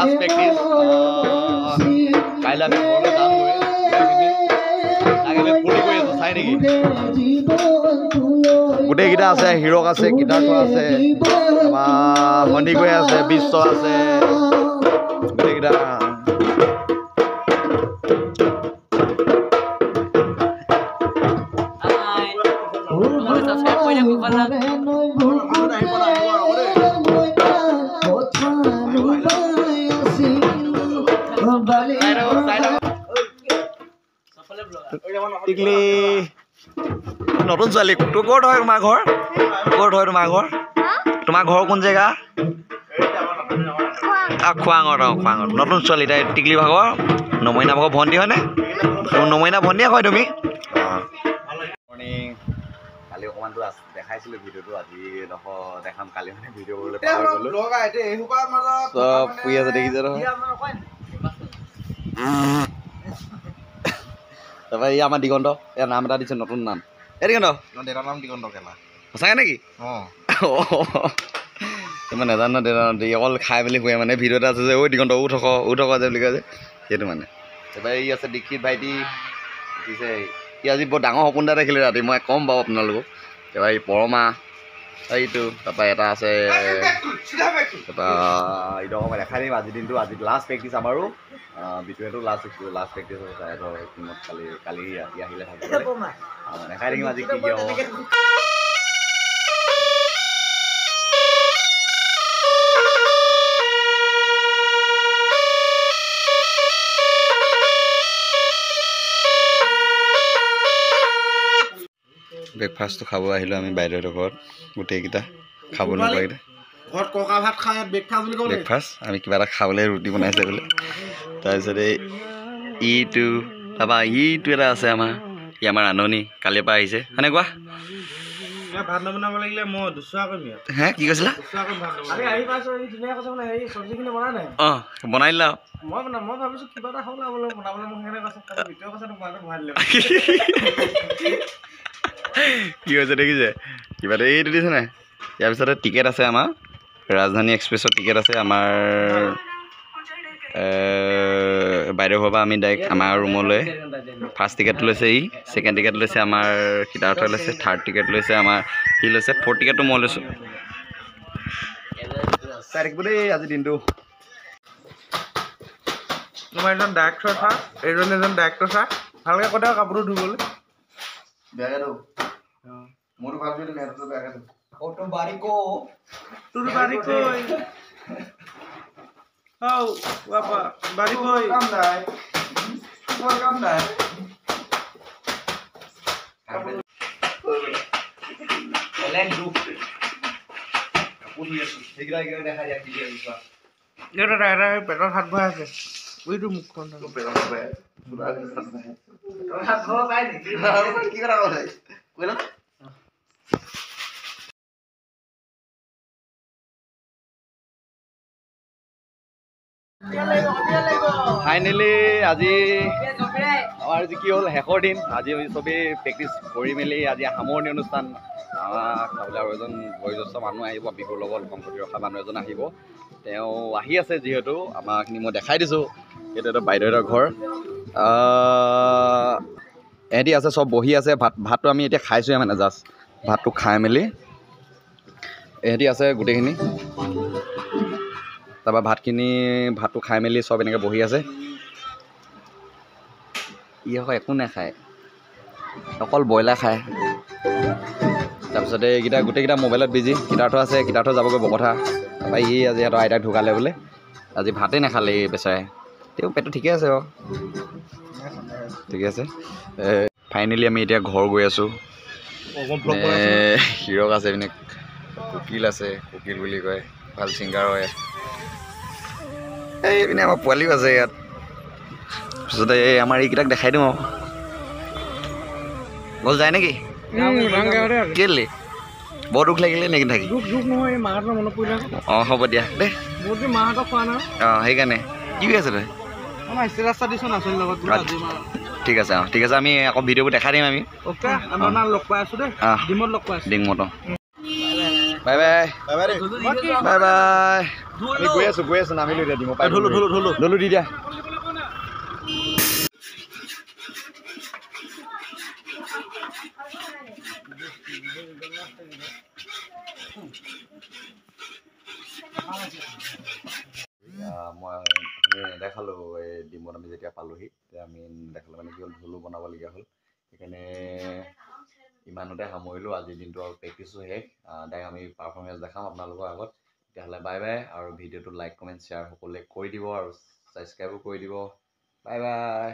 Last practice কাইলৈ আমি ঘৰলৈ যামগৈ ফূৰ্তি কৰি আছোঁ চাই নেকি গোটেইকেইটা আছে হিৰক আছে গীতাৰ্থ আছে আমাৰ সন্দিকৈ আছে বিশ্ব আছে গোটেইকেইটা টিকলি নতুন ছোৱালী তোৰ ক'ত হয় তোমাৰ ঘৰ ক'ত হয় তোমাৰ ঘৰ কোন জেগা খোৱাঙত খোৱাঙত নতুন ছোৱালী তাই টিকলি ভাগৰ নমইনা ভাগৰ ভণ্টি হয়নে নমইনা ভণ্টিয়ে হয় তুমি মৰ্ণিং কালি অকণমানটো দেখাইছিলোঁ ভিডিঅ'টো আজি দেখাম কালি মানে ভিডিঅ' কৰিবলৈ চব শুই আছে দেখিছে নহয় তাৰপৰা এই আমাৰ দিগন্ত ইয়াৰ নাম এটা দিছে নতুন নাম এই দিগন্ত দেউতাৰ নাম দিগন্ত কেলা সঁচাকৈ নেকি মই নাজানো দেউতা অকল খাই মেলি শুৱে মানে ভিডিঅ' এটা আছে যে ঐ দিগন্ত উঠক যে বুলি কয় যে সেইটো মানে তাৰপৰা এই আছে দীক্ষিত ভাইটি উঠিছে সি আজি বৰ ডাঙৰ সপোন এটা দেখিলে ৰাতি মই ক'ম বাৰু আপোনালোকক তাৰপৰা এই পৰমা এইটো তাৰপৰা এটা আছে তাৰপৰা এইটো অকণমান দেখাই দিম আজিৰ দিনটো আজি লাষ্ট প্ৰেক্টিছ আমাৰো বিটুৱেটো লাষ্ট প্ৰেক্টিছ হ'ব তাইহঁতৰ টিমত কালি ৰাতি আহিলে থাকিব দেখাই থাকিম আজি কি হ'ব ব্ৰেকফাষ্টটো খাব আহিলোঁ আমি বাইদেউহঁতৰ ঘৰত গোটেইকেইটা খাব নোপোৱাকেইটা ঘৰত ককা ভাত খাই ব্ৰেকফাষ্ট আমি কিবা এটা খাবলৈ ৰুটি বনাইছে বোলে তাৰপিছতে ইটো তাৰপৰা ইটো এটা আছে আমাৰ ই আমাৰ ৰান্ধনি কালিৰ পৰা আহিছে সেনেকুৱা ভাত নবনাব লাগিলে মই দুচুৱা কৰিম হে কি কৈছিলা অঁ বনাই দিলা মই ভাবিছোঁ কিবা এটা হ'ল বনাবলৈ কি হৈছে দেখিছে কিবা এটা এইটো দিছে নাই ইয়াৰ পিছতে টিকেট আছে আমাৰ ৰাজধানী এক্সপ্ৰেছৰ টিকেট আছে আমাৰ বাইদেউ ঘৰৰ পৰা আমি ডাইৰেক্ট আমাৰ ৰুমলৈ ফাৰ্ষ্ট টিকেটটো লৈছে ই ছেকেণ্ড টিকেট লৈছে আমাৰ সিদ্ধাৰ্থই লৈছে থাৰ্ড টিকেট লৈছে আমাৰ সি লৈছে ফ'ৰ্থ টিকেটটো মই লৈছোঁ চাই থাকিব দেই আজিৰ দিনটো তোমাৰ এজন ডাইৰেক্টৰ চা এজন ডাইৰেক্টৰ চা ভালকৈ কথা কাপোৰটো ধুবলৈ বেয়াকৈ ধো মোৰতো ভাবিছোঁ মেটটো বেয়াকৈ ধো তোৰ বাৰীকো Oh, Papa, bari boy. Come die. Come die. Elen group. Kapu dia tu. Segera dekha dia video itu. Dia ada petrol hat boy আছে. ওই তো মুখখন তো পেটৰ hat boy. পুৰা hat boy পাই নি? কি কৰা কথা? কইলা? ফাইনেলি আজি আমাৰ আজি কি হ'ল শেষৰ দিন আজি আমি চবেই প্ৰেক্টিছ কৰি মেলি আজি সামৰণি অনুষ্ঠান আমাক চাবলৈ আৰু এজন বয়োজ্যেষ্ঠ মানুহ আহিব বিহুৰ লগত সংগতি ৰখা মানুহ এজন আহিব তেওঁ আহি আছে যিহেতু আমাৰখিনি মই দেখাই দিছোঁ সেইটো এটা বাইদেউহঁতৰ ঘৰ এহেঁতি আছে চব বহি আছে ভাতটো আমি এতিয়া খাইছোঁহে মানে জাষ্ট ভাতটো খাই মেলি এহেঁতি আছে গোটেইখিনি তাৰপৰা ভাতটো খাই মেলি চব এনেকৈ বহি আছে ই আকৌ একো নাখায় অকল ব্ৰইলাৰ খায় তাৰপিছতে এইকেইটা গোটেইকেইটা মোবাইলত বিজি সিদ্ধাৰ্থ আছে সিদ্ধাৰ্থ যাবগৈ বকথা তাৰপৰা ই আজি সিহঁতৰ আইতাক ঢুকালে বোলে আজি ভাতেই নাখালে এই বেচাৰে তেওঁ পেটটো ঠিকে আছে বাৰু ঠিকে আছে ফাইনেলি আমি এতিয়া ঘৰ গৈ আছোঁ হিৰক আছে পিনে কুকিল আছে কুকিল বুলি কয় ভাল ছিংগাৰ হয় এইপিনে আমাৰ পোৱালিও আছে ইয়াত তাৰপিছতে এই আমাৰ এইকেইটাক দেখাই দিওঁ আৰু গ'ল যায় নেকি কেলে বৰ দুখ লাগিলে নেকি থাকি অঁ হ'ব দিয়া দেই অঁ সেইকাৰণে কি কৰি আছে তই ঠিক আছে অঁ ঠিক আছে আমি আকৌ ভিডিঅ'বোৰ দেখাই দিম আমি ডিঙমত bye bye bye bye bye bye আমি গৈ আছো নামিলো এতিয়া দিম পাই ধলো দি দিয়া মই নেদেখালোঁ এই ডিমত আমি যেতিয়া পালোহি তেতিয়া আমি নেদেখালোঁ মানে কি হ'ল ঢোলো বনাবলগীয়া হ'ল সেইকাৰণে ইমানতে সামৰিলোঁ আজিৰ দিনটো আৰু প্ৰেক্টিছো শেষ ডাইৰেক্ট আমি পাৰফৰ্মেঞ্চ দেখাম আপোনালোকৰ আগত তেতিয়াহ'লে বাই বাই আৰু ভিডিঅ'টো লাইক কমেণ্ট শ্বেয়াৰ সকলোৱে কৰি দিব আৰু ছাবস্ক্ৰাইবো কৰি দিব বাই বাই